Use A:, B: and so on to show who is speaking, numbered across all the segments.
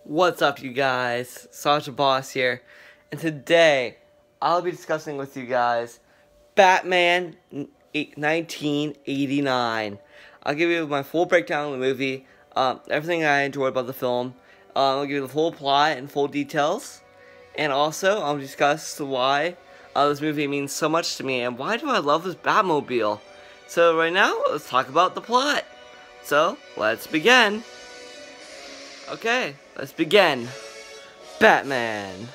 A: What's up, you guys? Sasha Boss here, and today I'll be discussing with you guys Batman 1989. I'll give you my full breakdown of the movie, everything I enjoyed about the film. I'll give you the full plot and full details, and also I'll discuss why this movie means so much to me and why do I love this Batmobile. So right now, let's talk about the plot. So let's begin. Okay, let's begin. Batman.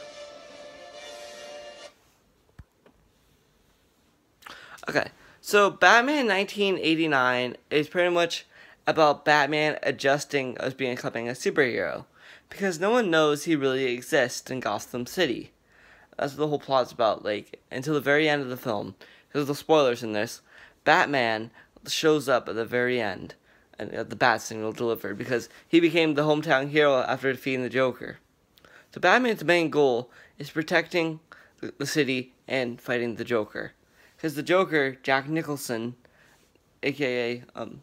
A: Okay, so Batman 1989 is pretty much about Batman adjusting as becoming a superhero, because no one knows he really exists in Gotham City. That's what the whole plot's about, like, until the very end of the film. There's the spoilers in this. Batman shows up at the very end, and the bat signal delivered, because he became the hometown hero after defeating the Joker. So Batman's main goal is protecting the city and fighting the Joker. Because the Joker, Jack Nicholson, aka the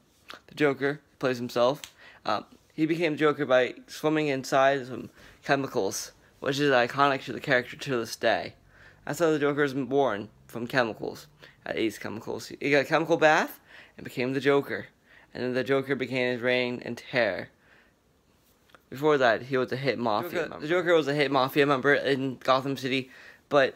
A: Joker, plays himself, he became Joker by swimming inside some chemicals, which is iconic to the character to this day. That's how the Joker was born, from chemicals. Ace chemicals. He got a chemical bath and became the Joker. And then the Joker became his reign and terror. Before that, he was a hit mafia member. The Joker was a hit mafia member in Gotham City, but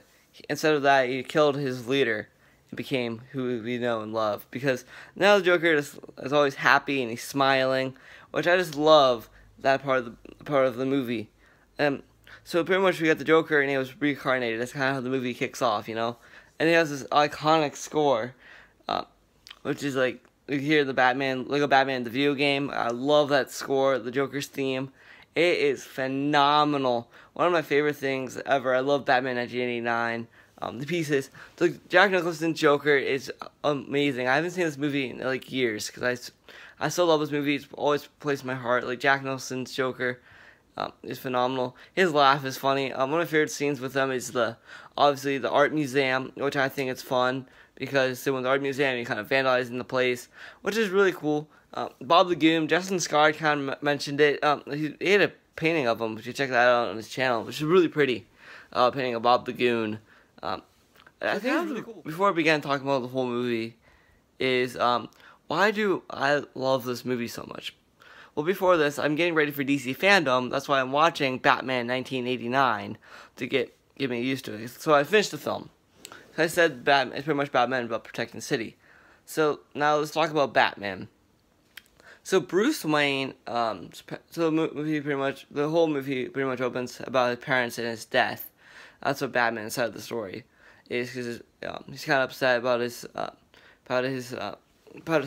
A: instead of that, he killed his leader and became who we know and love. Because now the Joker is always happy and he's smiling, which I just love that part of the movie. So pretty much we got the Joker and he was reincarnated. That's kind of how the movie kicks off, you know. And he has this iconic score, which is like, you hear the Lego Batman, the video game. I love that score, the Joker's theme. It is phenomenal. One of my favorite things ever. I love Batman 1989. The pieces. The Jack Nicholson's Joker is amazing. I haven't seen this movie in like years because I still love this movie. It's always placed in my heart. Like Jack Nicholson's Joker is phenomenal. His laugh is funny. One of my favorite scenes with him is obviously the art museum, which I think is fun. Because when the art museum, he kind of vandalizing the place, which is really cool. Bob Lagoon, Justin Scott kind of mentioned it. He had a painting of him, which you check that out on his channel, which is really pretty. Painting of Bob Lagoon. I think it's really cool. Before I began talking about the whole movie, is why do I love this movie so much? Well, before this, I'm getting ready for DC fandom. That's why I'm watching Batman 1989 to get me used to it. So I finished the film. So I said Batman, it's pretty much Batman about protecting the city. So now let's talk about Batman. So Bruce Wayne, the whole movie pretty much opens about his parents and his death. That's what Batman's side of the story is, because he's kind of upset about his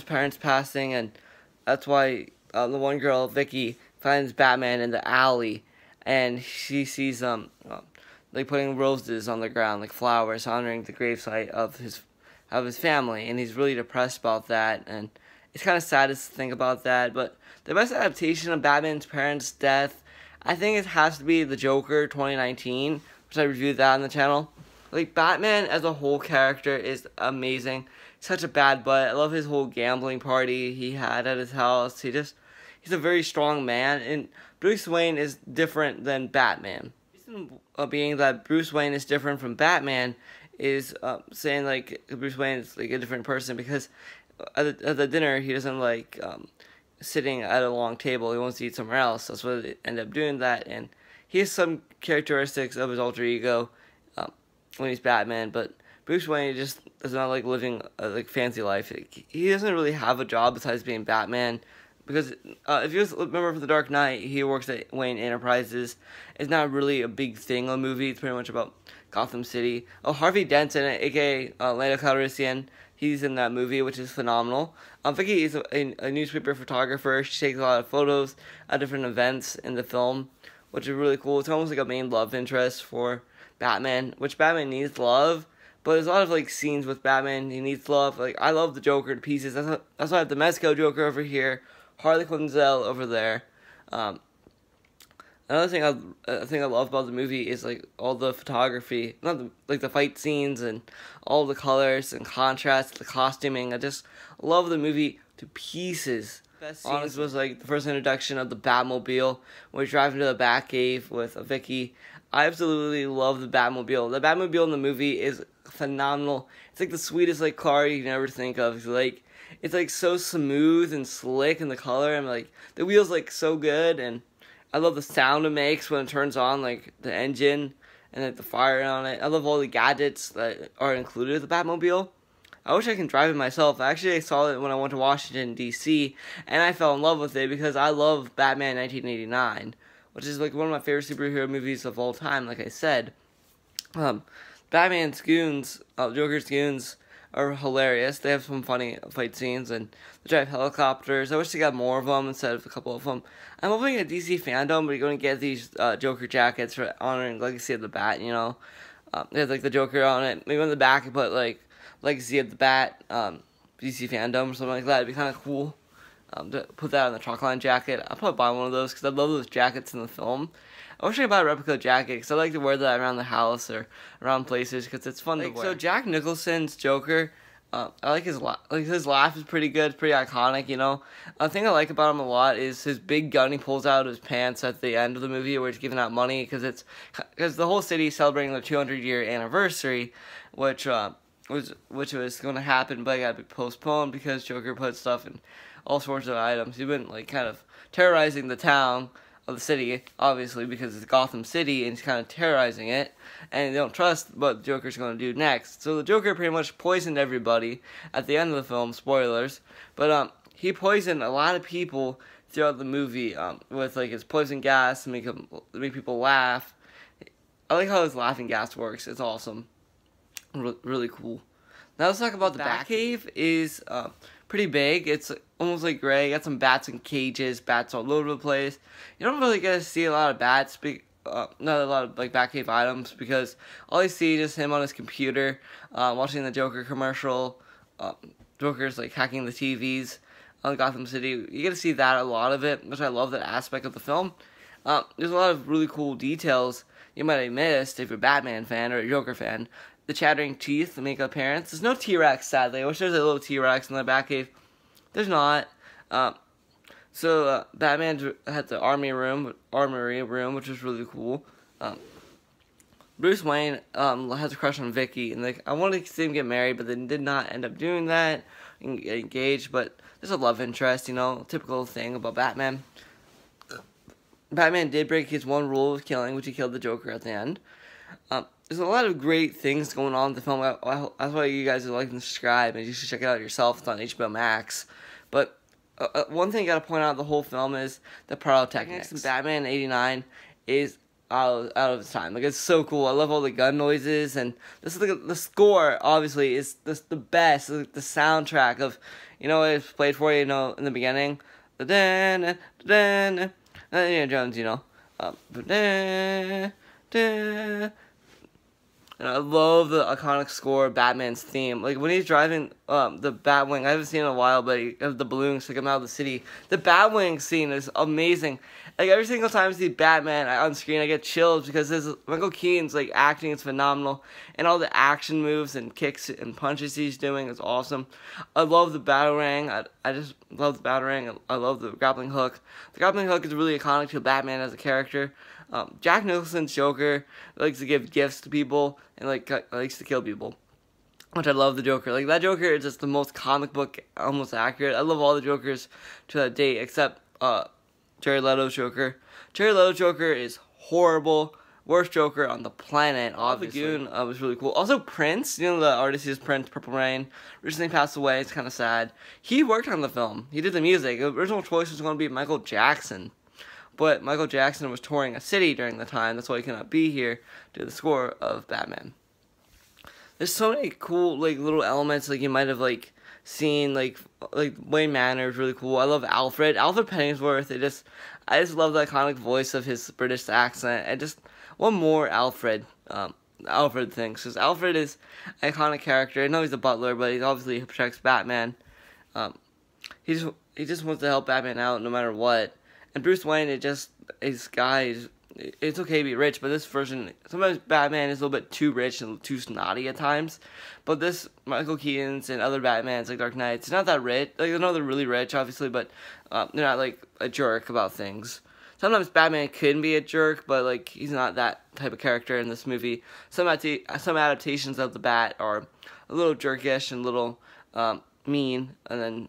A: parents passing, and that's why the one girl, Vicky, finds Batman in the alley, and she sees like putting roses on the ground, like flowers, honoring the gravesite of his family, and he's really depressed about that, and it's kind of sad to think about that. But the best adaptation of Batman's parents' death, I think it has to be The Joker 2019, which I reviewed that on the channel. Like, Batman as a whole character is amazing. Such a bad butt. I love his whole gambling party he had at his house. He's a very strong man, and Bruce Wayne is different than Batman. Being that Bruce Wayne is different from Batman is saying like Bruce Wayne is like a different person, because at the dinner he doesn't like sitting at a long table. He wants to eat somewhere else. That's what they end up doing that, and he has some characteristics of his alter ego when he's Batman, but Bruce Wayne just does not like living a like fancy life. He doesn't really have a job besides being Batman. Because if you remember from The Dark Knight, he works at Wayne Enterprises. It's not really a big thing on the movie. It's pretty much about Gotham City. Oh, Harvey Dent's in it, a.k.a. Lando Calrissian. He's in that movie, which is phenomenal. Vicky is a newspaper photographer. She takes a lot of photos at different events in the film, which is really cool. It's almost like a main love interest for Batman, which Batman needs love. But there's a lot of like scenes with Batman. He needs love. Like, I love the Joker to pieces. That's why I have the Mezco Joker over here. Harley Quinzel over there. Another thing I love about the movie is like all the photography, like the fight scenes and all the colors and contrasts, the costuming. I just love the movie to pieces. Best scenes was like the first introduction of the Batmobile when we drive into the Batcave with Vicky. I absolutely love the Batmobile. The Batmobile in the movie is phenomenal. It's like the sweetest like car you can ever think of. It's like so smooth and slick in the color, and like the wheels like so good, and I love the sound it makes when it turns on, like the engine and like the fire on it. I love all the gadgets that are included with the Batmobile. I wish I could drive it myself. Actually, I saw it when I went to Washington, D.C., and I fell in love with it because I love Batman 1989, which is like one of my favorite superhero movies of all time, like I said. Batman's goons, Joker's goons, are hilarious. They have some funny fight scenes, and they drive helicopters. I wish they got more of them instead of a couple of them. I'm hoping a DC fandom, we're going to get these Joker jackets for honoring Legacy of the Bat, you know. They have like the Joker on it. Maybe on the back you put like Legacy of the Bat, DC fandom or something like that. It'd be kind of cool to put that on the Chalkline jacket. I'll probably buy one of those because I love those jackets in the film. I wish I could buy a replica jacket because I like to wear that around the house or around places because it's fun to wear. So Jack Nicholson's Joker, I like his laugh. Like his laugh is pretty good, it's pretty iconic, you know. The thing I like about him a lot is his big gun he pulls out of his pants at the end of the movie where he's giving out money because the whole city is celebrating their 200-year anniversary, which was going to happen, but it got to be postponed because Joker put stuff in all sorts of items. He's been like kind of terrorizing the town of the city, obviously, because it's Gotham City, and he's kind of terrorizing it, and they don't trust what the Joker's going to do next. So the Joker pretty much poisoned everybody at the end of the film, spoilers, but he poisoned a lot of people throughout the movie with like his poison gas to make people laugh. I like how his laughing gas works. It's awesome. Really cool. Now let's talk about the Batcave. Is pretty big. It's almost like gray. Got some bats in cages. Bats all over the place. You don't really get to see a lot of bats. Not a lot of like Batcave items because all you see is him on his computer, watching the Joker commercial. Joker's like hacking the TVs on Gotham City. You get to see that, a lot of it, which I love that aspect of the film. There's a lot of really cool details you might have missed if you're a Batman fan or a Joker fan. The chattering teeth make an appearance. There's no T-Rex, sadly. I wish there was a little T-Rex in the Batcave. There's not. So Batman had the armory room, which was really cool. Bruce Wayne has a crush on Vicky, and like I wanted to see him get married, but they did not end up doing that. And get engaged, but there's a love interest, you know, typical thing about Batman. Batman did break his one rule of killing, which he killed the Joker at the end. There's a lot of great things going on in the film. That's why you guys would like to subscribe, and you should check it out yourself. It's on HBO Max. But one thing you gotta point out of the whole film is the pyrotechnics. Batman '89 is out of its time. Like, it's so cool. I love all the gun noises, and the score obviously is the best. The soundtrack of, you know, it's played for you, you know, in the beginning. Indiana Jones, you know. And I love the iconic score of Batman's theme. Like, when he's driving the Batwing, I haven't seen it in a while, but he has the balloons to come out of the city. The Batwing scene is amazing. Like, every single time I see Batman on screen, I get chills because Michael Keaton's, like, acting is phenomenal. And all the action moves and kicks and punches he's doing is awesome. I love the Batarang. I just love the Batarang. I love the grappling hook. The grappling hook is really iconic to Batman as a character. Jack Nicholson's Joker likes to give gifts to people and likes to kill people, which I love the Joker. Like, that Joker is just the most comic book, almost accurate. I love all the Jokers to that date except Jared Leto's Joker. Jared Leto's Joker is horrible, worst Joker on the planet. Obviously, the Goon was really cool. Also, Prince, you know, the artist who's Prince, Purple Rain, recently passed away. It's kind of sad. He worked on the film. He did the music. The original choice was going to be Michael Jackson. But Michael Jackson was touring a city during the time. That's why he cannot be here to do the score of Batman. There's so many cool, like, little elements, like, you might have, like, seen, like Wayne Manor is really cool. I love Alfred. Alfred Pennyworth, I just love the iconic voice of his British accent. And just one more Alfred things. Because Alfred is an iconic character. I know he's a butler, but he obviously protects Batman. He just wants to help Batman out no matter what. And Bruce Wayne, his guy, it's okay to be rich, but this version, sometimes Batman is a little bit too rich and too snotty at times. But this Michael Keaton's and other Batmans like Dark Knight, it's not that rich. Like, I know they're really rich, obviously, but they're not like a jerk about things. Sometimes Batman can be a jerk, but like he's not that type of character in this movie. Some adaptations of the Bat are a little jerkish and a little mean, and then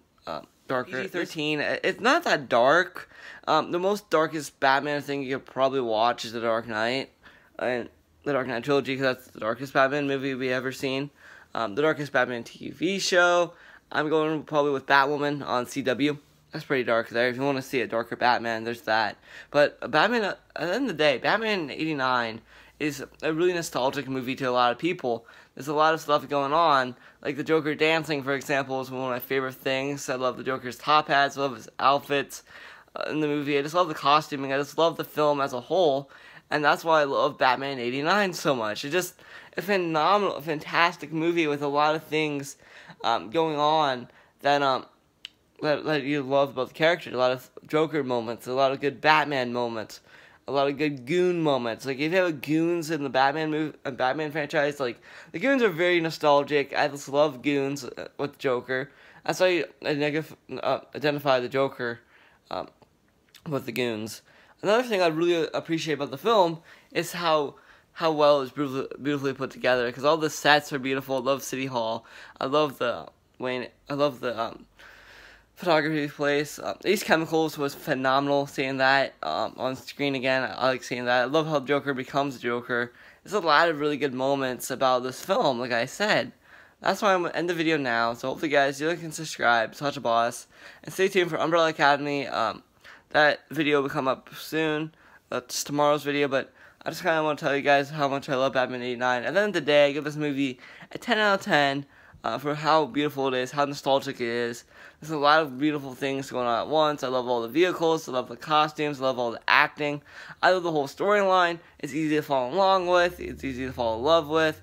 A: darker. PG-13. It's not that dark. The most darkest Batman thing you could probably watch is The Dark Knight, and the Dark Knight trilogy, because that's the darkest Batman movie we ever seen. The darkest Batman TV show, I'm going probably with Batwoman on CW. That's pretty dark there. If you want to see a darker Batman, there's that. But Batman, at the end of the day, Batman '89 is a really nostalgic movie to a lot of people. There's a lot of stuff going on, like the Joker dancing, for example, is one of my favorite things. I love the Joker's top hats, I love his outfits in the movie. I just love the costuming, I just love the film as a whole, and that's why I love Batman '89 so much. It's just a phenomenal, fantastic movie with a lot of things going on that you love about the character. A lot of Joker moments, a lot of good Batman moments, a lot of good goon moments. Like, if you have goons in the Batman franchise, like, the goons are very nostalgic. I just love goons with Joker. That's why you identify the Joker with the goons. Another thing I really appreciate about the film is how well it's beautifully put together, because all the sets are beautiful. I love City Hall. I love the photography place. These Chemicals was phenomenal, seeing that on screen again. I like seeing that. I love how Joker becomes Joker. There's a lot of really good moments about this film, like I said. That's why I'm going to end the video now. So hopefully, guys, you can subscribe, Such a Boss, and stay tuned for Umbrella Academy. That video will come up soon. That's tomorrow's video, but I just kind of want to tell you guys how much I love Batman '89. And then today, I give this movie a 10 out of 10. For how beautiful it is, how nostalgic it is. There's a lot of beautiful things going on at once. I love all the vehicles, I love the costumes, I love all the acting. I love the whole storyline. It's easy to fall along with, it's easy to fall in love with.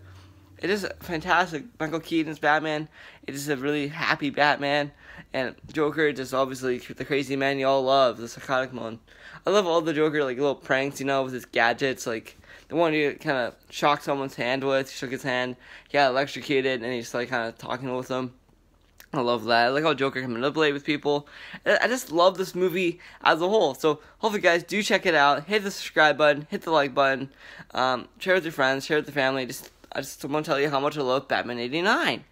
A: It is fantastic. Michael Keaton's Batman, it is a really happy Batman. And Joker, just obviously the crazy man you all love, the psychotic one. I love all the Joker, like, little pranks, with his gadgets, like the one you kind of shocked someone's hand with. He shook his hand, he got electrocuted, and he's like kind of talking with them. I love that. I like how Joker can manipulate with people. I just love this movie as a whole. So hopefully, guys, do check it out. Hit the subscribe button, hit the like button, share with your friends, share with your family. I just want to tell you how much I love Batman '89.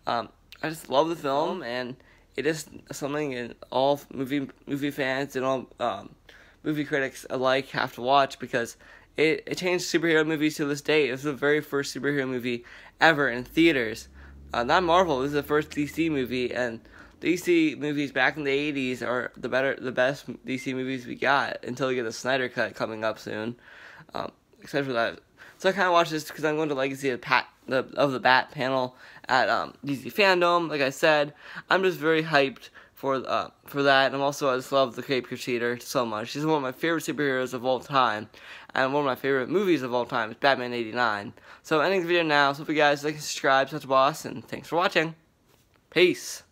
A: I just love the film, and it is something in all movie fans and all movie critics alike have to watch, because it changed superhero movies to this day. It was the very first superhero movie ever in theaters. Not Marvel. This is the first DC movie, and DC movies back in the '80s are the best DC movies we got until we get the Snyder Cut coming up soon. Except for that, so I kind of watched this because I'm going to Legacy of the Bat panel at DC Fandom. Like I said, I'm just very hyped for that, and I just love the Cape Crusader so much. She's one of my favorite superheroes of all time, and one of my favorite movies of all time is Batman '89. So ending the video now. So if you guys like and subscribe, Such a Boss, and thanks for watching. Peace.